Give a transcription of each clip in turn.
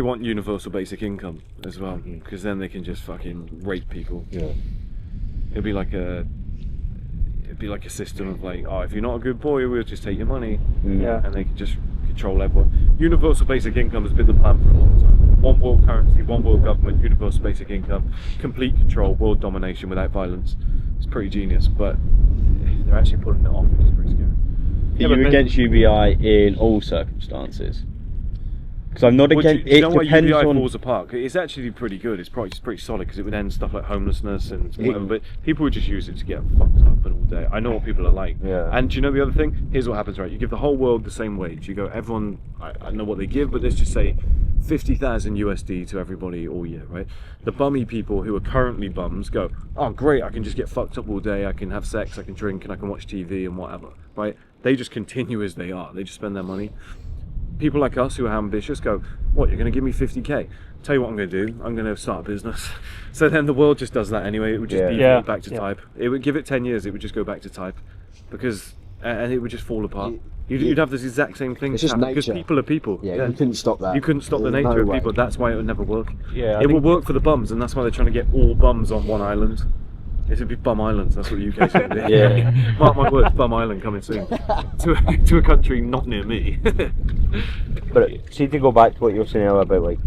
They want universal basic income as well, because then they can just fucking rape people. Yeah. It'd be like a system of like, oh, if you're not a good boy, we'll just take your money. Yeah. And they can just control everyone. Universal basic income has been the plan for a long time. One world currency, one world government, universal basic income, complete control, world domination without violence. It's pretty genius, but they're actually putting it off, which is pretty scary. Are you against UBI in all circumstances? Because I'm not against. You know why depends UBI on. falls apart? It's actually pretty good. It's pretty solid because it would end stuff like homelessness and whatever. But people would just use it to get fucked up and all day. I know what people are like. Yeah. And do you know the other thing? Here's what happens, right? You give the whole world the same wage. You go, everyone. I know what they give, but let's just say 50,000 USD to everybody all year, right? The bummy people who are currently bums go, oh great, I can just get fucked up all day. I can have sex, I can drink, and I can watch TV and whatever, right? They just continue as they are. They just spend their money. People like us who are ambitious go, what, you're going to give me 50k? Tell you what I'm going to do, I'm going to start a business. So then the world just does that anyway. It would just deviate back to type. It would give it 10 years, it would just go back to type. Because, and it would just fall apart. You'd have this exact same thing. It's just nature. Because people are people. Yeah, you couldn't stop that. You couldn't stop the There's nature no of way. people, that's why it would never work. Yeah, it will work for the bums, and that's why they're trying to get all bums on one island. It would be Bum Islands, that's what the UK's going to be. Yeah. Mark my words, Bum Island coming soon. to a country not near me. But see, to go back to what you were saying earlier about like,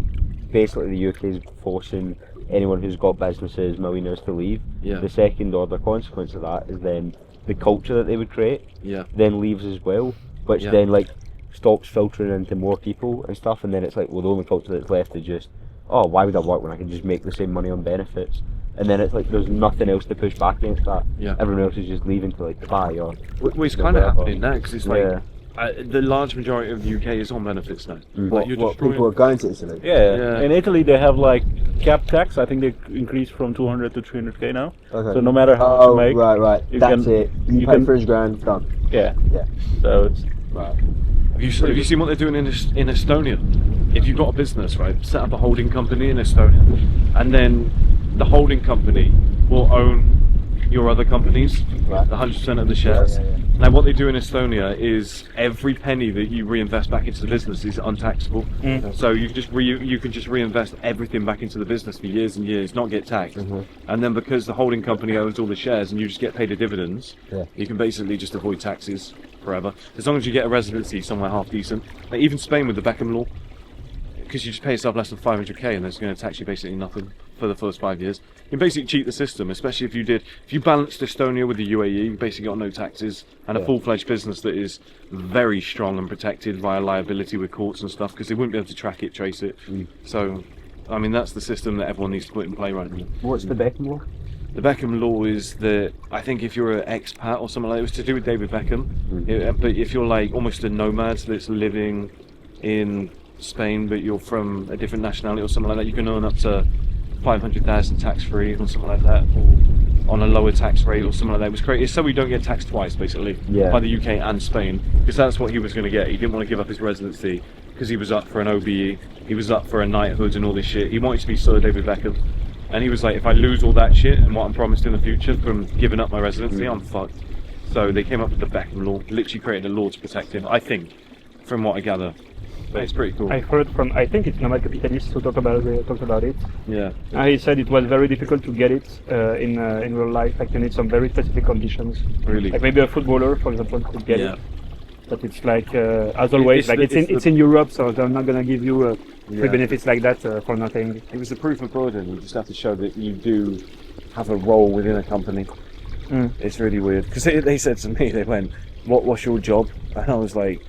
basically the UK is forcing anyone who's got businesses, millionaires to leave. Yeah. The second order consequence of that is then the culture that they would create. Yeah. Then leaves as well, which Yeah. then like stops filtering into more people and stuff. And then it's like, well, the only culture that's left is just, oh, why would I work when I can just make the same money on benefits? And then it's like there's nothing else to push back against that. Yeah. Everyone else is just leaving to like Dubai or. Well, it's kind of happening now because it's like Yeah. the large majority of the UK is on benefits now. What you're people are going to Italy? Yeah. In Italy they have like cap tax. I think they increased from 200 to 300k now. Okay. So no matter how much you make, right. you That's can- it. You you pay can- for his grand, done. yeah. Yeah. So it's Right. Have you seen what they're doing in Estonia? If you've got a business, right, set up a holding company in Estonia, and then the holding company will own your other companies, Right. 100% of the shares. Yeah. Now, what they do in Estonia is every penny that you reinvest back into the business is untaxable. So you can just reinvest everything back into the business for years and years, not get taxed. And then because the holding company owns all the shares and you just get paid the dividends, Yeah. you can basically just avoid taxes forever, as long as you get a residency somewhere half decent. Like even Spain with the Beckham law, because you just pay yourself less than 500k and it's going to tax you basically nothing for the first 5 years. You can basically cheat the system, especially if you balanced Estonia with the UAE, you basically got no taxes and a full-fledged business that is very strong and protected via liability with courts and stuff, because they wouldn't be able to track it, trace it. So, I mean, that's the system that everyone needs to put in play right now. What's the Beckham law? The Beckham law is that I think if you're an expat or something like that, it was to do with David Beckham. But if you're like almost a nomad that's living in Spain, but you're from a different nationality or something like that, you can earn up to 500,000 tax-free or something like that, or on a lower tax rate or something like that. It was created so we don't get taxed twice, basically, by the UK and Spain, because that's what he was going to get. He didn't want to give up his residency because he was up for an OBE, he was up for a knighthood and all this shit. He wanted to be Sir David Beckham. And he was like, if I lose all that shit and what I'm promised in the future from giving up my residency, I'm fucked. So they came up with the Beckham law, literally created a law to protect him, I think, from what I gather. But it's pretty cool. I heard from, I think it's Nomad Capitalist who talked about it. Yeah. He said it was very difficult to get it in real life. Like you need some very specific conditions. Really? Like maybe a footballer, for example, could get it. But it's like, as always, It's in Europe, so they're not gonna give you free benefits like that for nothing. It was the proof of burden. You just have to show that you do have a role within a company. It's really weird. Because they said to me, they went, what's your job? And I was like,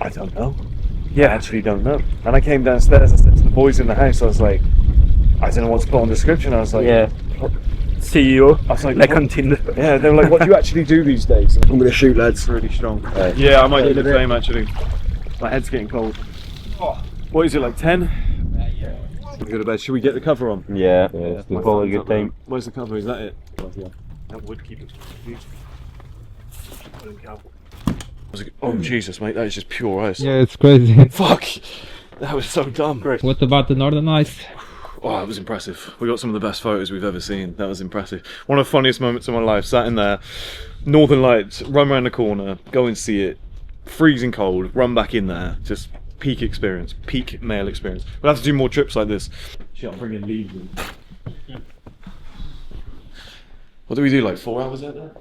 I don't know. I actually don't know. And I came downstairs, I said to the boys in the house, I was like, I don't know what to put on the description. I was like, CEO, I was like like what? on Tinder. Yeah, they were like, what do you actually do these days? I'm gonna shoot, lads. It's really strong. Yeah, I might do the same actually. My head's getting cold. What is it, like 10? We go to bed. Should we get the cover on? Yeah, it's probably a good time. Where's the cover? Is that it? Yeah. That would keep it. Oh Jesus, mate, that is just pure ice. Yeah, it's crazy. Fuck! That was so dumb. What about the Northern Lights? Oh, that was impressive. We got some of the best photos we've ever seen. That was impressive. One of the funniest moments of my life, sat in there, Northern Lights, run around the corner, go and see it, freezing cold, run back in there, just peak experience, peak male experience. We'll have to do more trips like this. Shit, I'm bringing leaves in. What do we do, like 4 hours out there?